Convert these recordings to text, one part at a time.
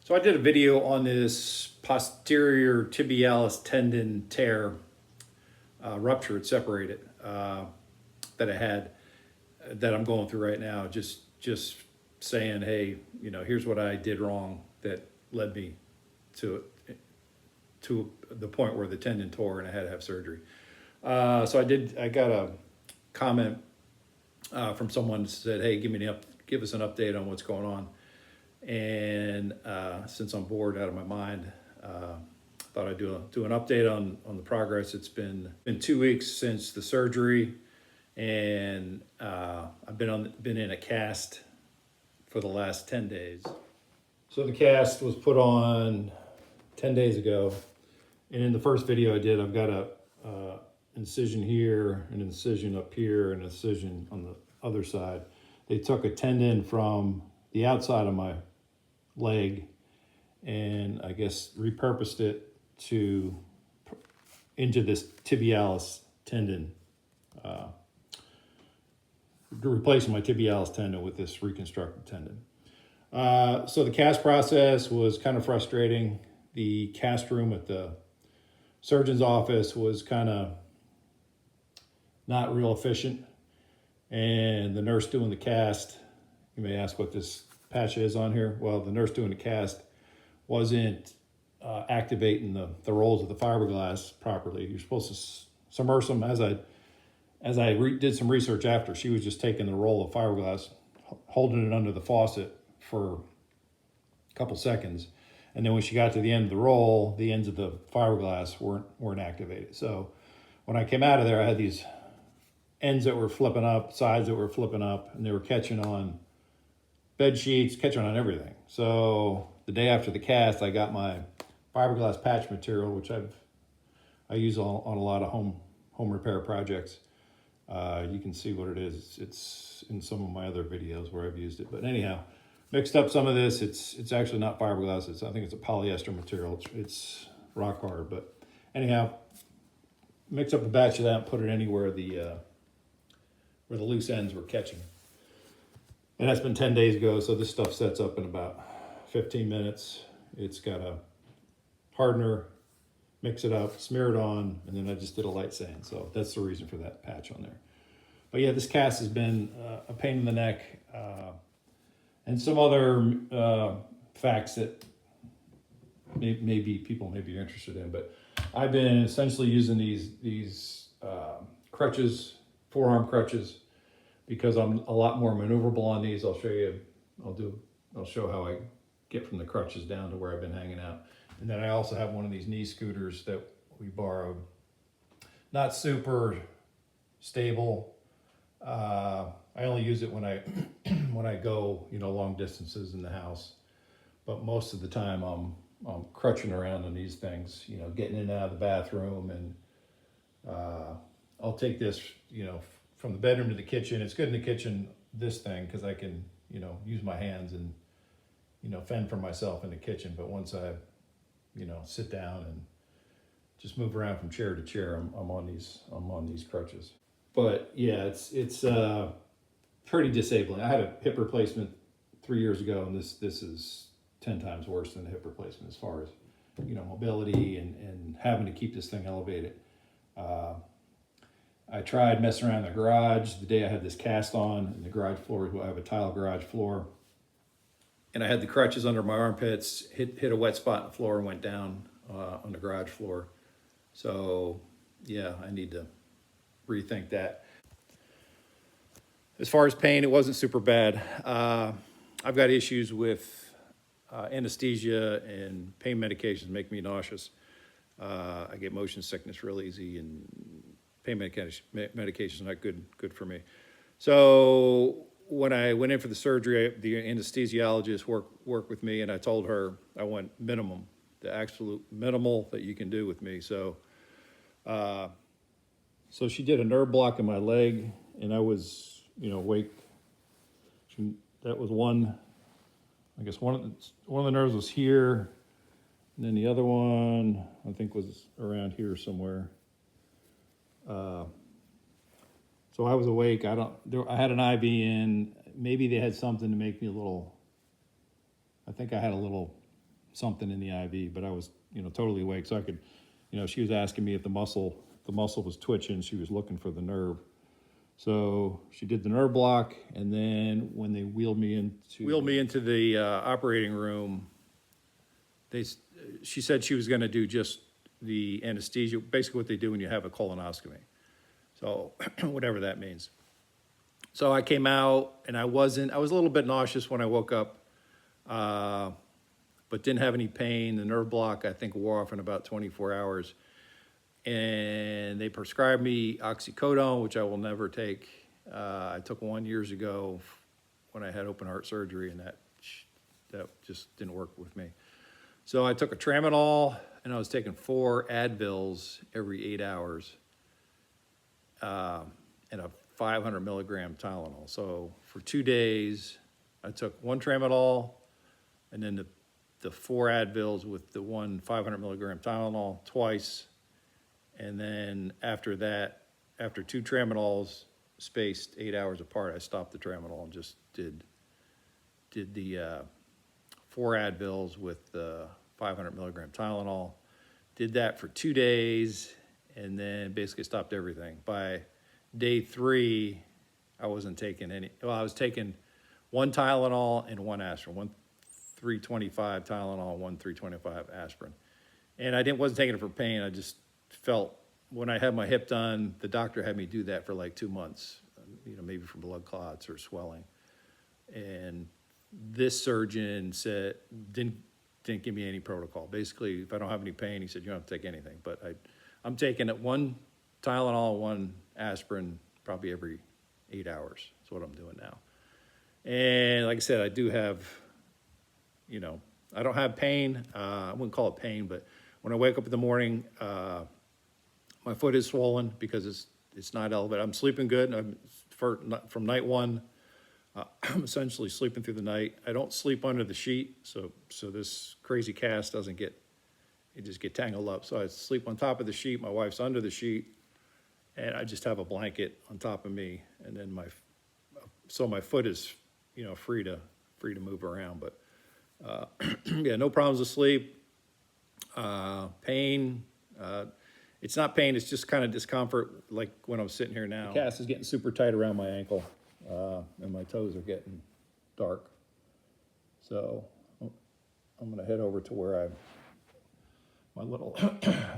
So I did a video on this posterior tibialis tendon tear, rupture, it separated, that I had, that I'm going through right now. Just saying, hey, here's what I did wrong that led me to the point where the tendon tore and I had to have surgery. So I got a comment from someone that said, hey, give us an update on what's going on. And since I'm bored out of my mind, thought I'd do an update on the progress. It's been 2 weeks since the surgery, and I've been in a cast for the last 10 days. So the cast was put on 10 days ago, and in the first video I did, I've got a incision here, an incision up here, and an incision on the other side. They took a tendon from the outside of my leg and I guess repurposed it into this tibialis tendon, replacing my tibialis tendon with this reconstructed tendon. So the cast process was kind of frustrating. The cast room at the surgeon's office was kind of not real efficient, and the nurse doing the cast, you may ask what this patch is on here. Well, the nurse doing the cast wasn't activating the rolls of the fiberglass properly. You're supposed to submerge them. As I did some research after, she was just taking the roll of fiberglass, holding it under the faucet for a couple seconds, and then when she got to the end of the roll, the ends of the fiberglass weren't activated. So when I came out of there, I had these ends that were flipping up, sides that were flipping up, and they were catching on bed sheets, catching on everything. So the day after the cast, I got my fiberglass patch material, which I use on a lot of home repair projects. You can see what it is. It's in some of my other videos where I've used it. But anyhow, mixed up some of this. It's actually not fiberglass. I think it's a polyester material. It's rock hard. But anyhow, mix up a batch of that and put it anywhere where the loose ends were catching. And that's been 10 days ago, so this stuff sets up in about 15 minutes. It's got a hardener, mix it up, smear it on, and then I just did a light sand. So that's the reason for that patch on there. But yeah, this cast has been a pain in the neck. And some other facts that maybe people may be interested in. But I've been essentially using these crutches, forearm crutches, because I'm a lot more maneuverable on these. I'll show you. I'll show how I get from the crutches down to where I've been hanging out. And then I also have one of these knee scooters that we borrowed. Not super stable. I only use it when I go long distances in the house. But most of the time I'm crutching around on these things, getting in and out of the bathroom, and I'll take this, from the bedroom to the kitchen. It's good in the kitchen, this thing, because I can, use my hands and, fend for myself in the kitchen. But once I, sit down and just move around from chair to chair, I'm on these crutches. But yeah, it's pretty disabling. I had a hip replacement 3 years ago, and this is 10 times worse than a hip replacement as far as, mobility and having to keep this thing elevated. I tried messing around in the garage the day I had this cast on, and the garage floor, I have a tile garage floor. And I had the crutches under my armpits, hit a wet spot in the floor and went down on the garage floor. So yeah, I need to rethink that. As far as pain, it wasn't super bad. I've got issues with anesthesia, and pain medications make me nauseous. I get motion sickness real easy, and pain medication is not good for me. So when I went in for the surgery, the anesthesiologist worked with me, and I told her I want minimum, the absolute minimal that you can do with me. So she did a nerve block in my leg, and I was, awake. That was one. I guess one of the nerves was here, and then the other one I think was around here somewhere. So I was awake. I had an IV in. Maybe they had something to make me a little. I think I had a little something in the IV, but I was, totally awake. So I could, she was asking me if the muscle was twitching. She was looking for the nerve. So she did the nerve block, and then when they wheeled me into the operating room, she said she was going to do just the anesthesia, basically what they do when you have a colonoscopy. So whatever that means. So I came out, and I was a little bit nauseous when I woke up, but didn't have any pain. The nerve block, I think, wore off in about 24 hours. And they prescribed me oxycodone, which I will never take. I took one years ago when I had open heart surgery, and that just didn't work with me. So I took a tramadol, and I was taking 4 Advils every 8 hours, and a 500 milligram Tylenol. So for 2 days, I took 1 tramadol, and then the 4 Advils with the 1 500 milligram Tylenol twice. And then after that, after 2 tramadols spaced 8 hours apart, I stopped the tramadol and just did the 4 Advils with the 500 milligram Tylenol. Did that for 2 days, and then basically stopped everything. By day 3, I wasn't taking any. Well, I was taking 1 Tylenol and 1 aspirin, 1 325 Tylenol, 1 325 aspirin. And I wasn't taking it for pain. I just felt, when I had my hip done, the doctor had me do that for like 2 months, maybe for blood clots or swelling. And this surgeon said, didn't give me any protocol. Basically, if I don't have any pain, he said, you don't have to take anything. But I'm taking it 1 Tylenol, 1 aspirin, probably every 8 hours. That's what I'm doing now. And like I said, I do have, I don't have pain. I wouldn't call it pain, but when I wake up in the morning, my foot is swollen because it's not elevated. I'm sleeping good. From night 1, I'm essentially sleeping through the night. I don't sleep under the sheet, so this crazy cast doesn't get tangled up. So I sleep on top of the sheet. My wife's under the sheet, and I just have a blanket on top of me, and then my foot is free to move around. But yeah, no problems with sleep. Pain. It's not pain, it's just kind of discomfort, like when I'm sitting here now. The cast is getting super tight around my ankle, and my toes are getting dark. So I'm gonna head over to where my little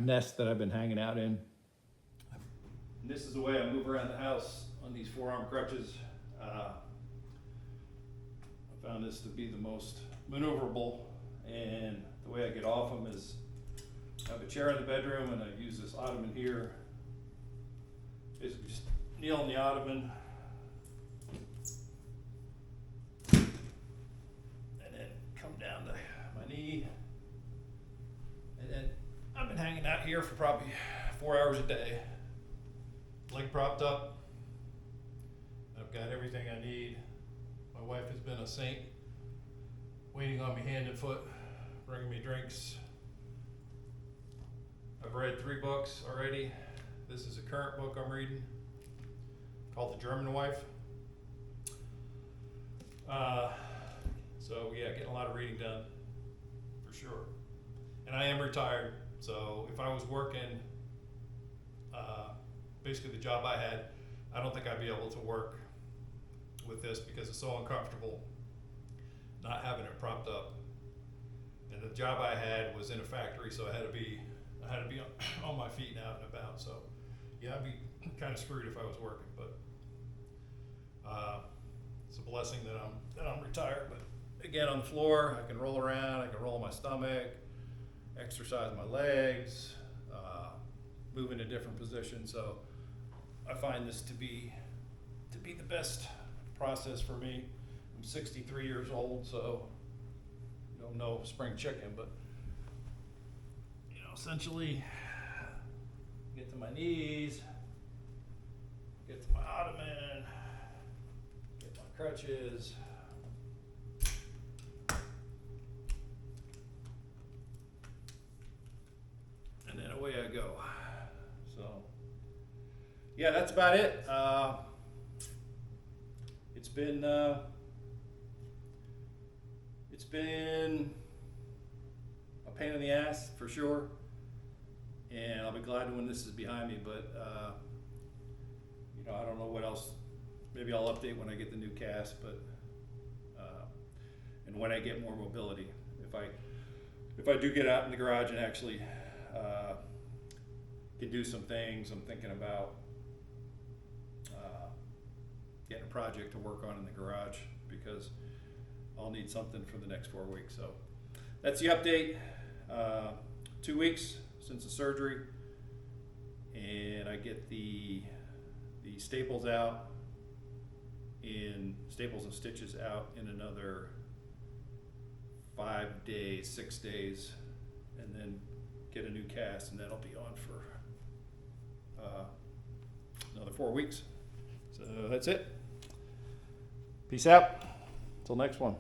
nest that I've been hanging out in. And this is the way I move around the house on these forearm crutches. I found this to be the most maneuverable, and the way I get off them is I have a chair in the bedroom, and I use this ottoman here. Basically just kneel on the ottoman, and then come down to my knee. And then I've been hanging out here for probably 4 hours a day. Leg propped up. I've got everything I need. My wife has been a saint, waiting on me hand and foot, bringing me drinks. I've read 3 books already. This is a current book I'm reading called The German Wife. So yeah, getting a lot of reading done for sure. And I am retired, so if I was working, basically the job I had, I don't think I'd be able to work with this because it's so uncomfortable not having it propped up. And the job I had was in a factory, so I had to be on my feet and out and about. So yeah, I'd be kind of screwed if I was working, but it's a blessing that I'm retired. But again, on the floor, I can roll around, I can roll my stomach, exercise my legs, move into different positions. So I find this to be the best process for me. I'm 63 years old, so no spring chicken, but essentially get to my knees, get to my ottoman, get my crutches, and then away I go. So yeah, that's about it. It's been pain in the ass for sure, and I'll be glad when this is behind me. But I don't know what else. Maybe I'll update when I get the new cast, but and when I get more mobility. If I do get out in the garage and actually can do some things, I'm thinking about getting a project to work on in the garage, because I'll need something for the next 4 weeks. So that's the update. 2 weeks since the surgery, and I get the staples out, in staples and stitches out in another 5 days, 6 days, and then get a new cast, and that'll be on for another 4 weeks. So that's it. Peace out. Till next one.